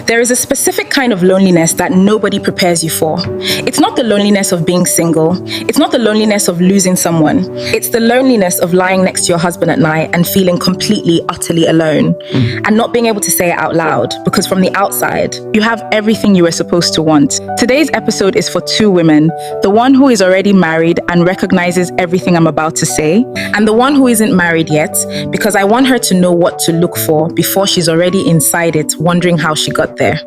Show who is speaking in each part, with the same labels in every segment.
Speaker 1: There is a specific kind of loneliness that nobody prepares you for. It's not the loneliness of being single. It's not the loneliness of losing someone. It's the loneliness of lying next to your husband at night and feeling completely, utterly alone and not being able to say it out loud because from the outside, you have everything you were supposed to want. Today's episode is for two women, the one who is already married and recognizes everything I'm about to say, and the one who isn't married yet, because I want her to know what to look for before she's already inside it, wondering how she got there.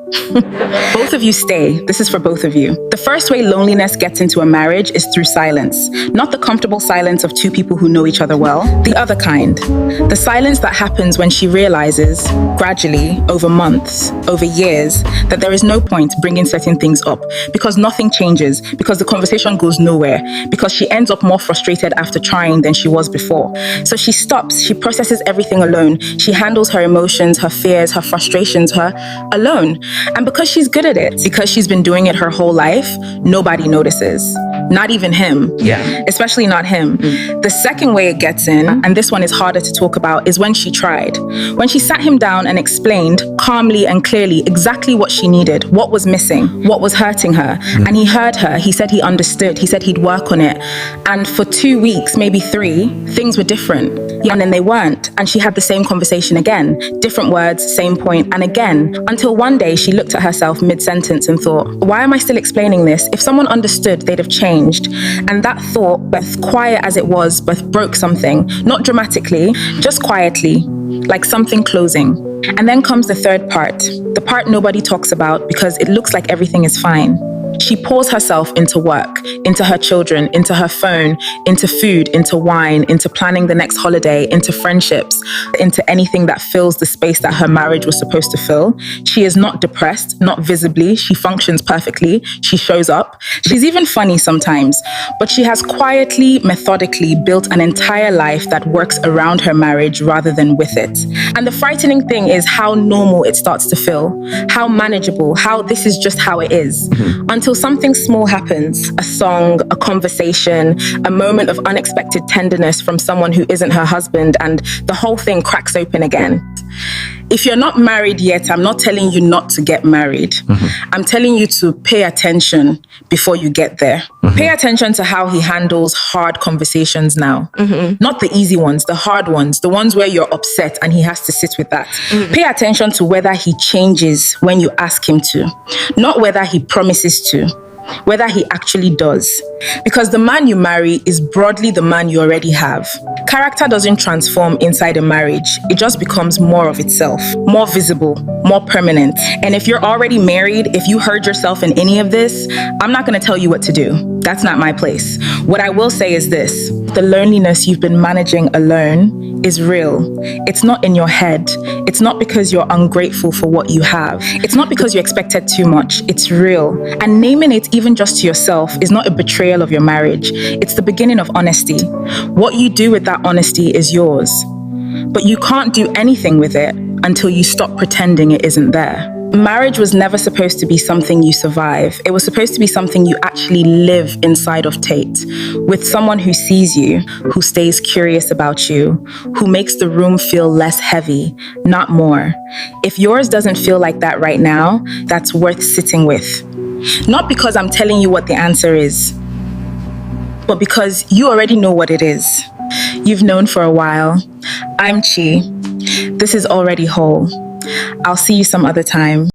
Speaker 1: Both of you stay. This is for both of you. The first way loneliness gets into a marriage is through silence. Not the comfortable silence of two people who know each other well, the other kind. The silence that happens when she realizes, gradually, over months, over years, that there is no point bringing certain things up because nothing changes, because the conversation goes nowhere, because she ends up more frustrated after trying than she was before. So she stops, she processes everything alone. She handles her emotions, her fears, her frustrations, her alone. And because she's good at it, because she's been doing it her whole life, nobody notices. Not even him. Yeah. Especially not him. The second way it gets in, and this one is harder to talk about, is when she tried. When she sat him down and explained calmly and clearly exactly what she needed, what was missing, what was hurting her. And he heard her. He said he understood. He said he'd work on it. And for 2 weeks, maybe 3, things were different. And then they weren't. And she had the same conversation again. Different words, same point, and again. Until one day she looked at herself mid-sentence and thought, why am I still explaining this? If someone understood, they'd have changed. And that thought, both quiet as it was, both broke something. Not dramatically, just quietly, like something closing. And then comes the third part, the part nobody talks about because it looks like everything is fine. She pours herself into work, into her children, into her phone, into food, into wine, into planning the next holiday, into friendships, into anything that fills the space that her marriage was supposed to fill. She is not depressed, not visibly. She functions perfectly. She shows up. She's even funny sometimes, but she has quietly, methodically built an entire life that works around her marriage rather than with it. And the frightening thing is how normal it starts to feel, how manageable, how this is just how it is. Until something small happens, a song, a conversation, a moment of unexpected tenderness from someone who isn't her husband, and the whole thing cracks open again. If you're not married yet, I'm not telling you not to get married. I'm telling you to pay attention before you get there. Pay attention to how he handles hard conversations now. Not the easy ones, the hard ones, the ones where you're upset and he has to sit with that. Pay attention to whether he changes when you ask him to, not whether he promises to, whether he actually does. Because the man you marry is broadly the man you already have. Character doesn't transform inside a marriage. It just becomes more of itself, more visible, more permanent. And if you're already married, if you heard yourself in any of this, I'm not going to tell you what to do. That's not my place. What I will say is this: the loneliness you've been managing alone is real. It's not in your head. It's not because you're ungrateful for what you have. It's not because you expected too much. It's real. And naming it even just to yourself is not a betrayal of your marriage. It's the beginning of honesty. What you do with that honesty is yours. But you can't do anything with it until you stop pretending it isn't there. Marriage was never supposed to be something you survive. It was supposed to be something you actually live inside of Tate, with someone who sees you, who stays curious about you, who makes the room feel less heavy, not more. If yours doesn't feel like that right now, that's worth sitting with. Not because I'm telling you what the answer is, but because you already know what it is. You've known for a while. I'm Chi. This is Already Whole. I'll see you some other time.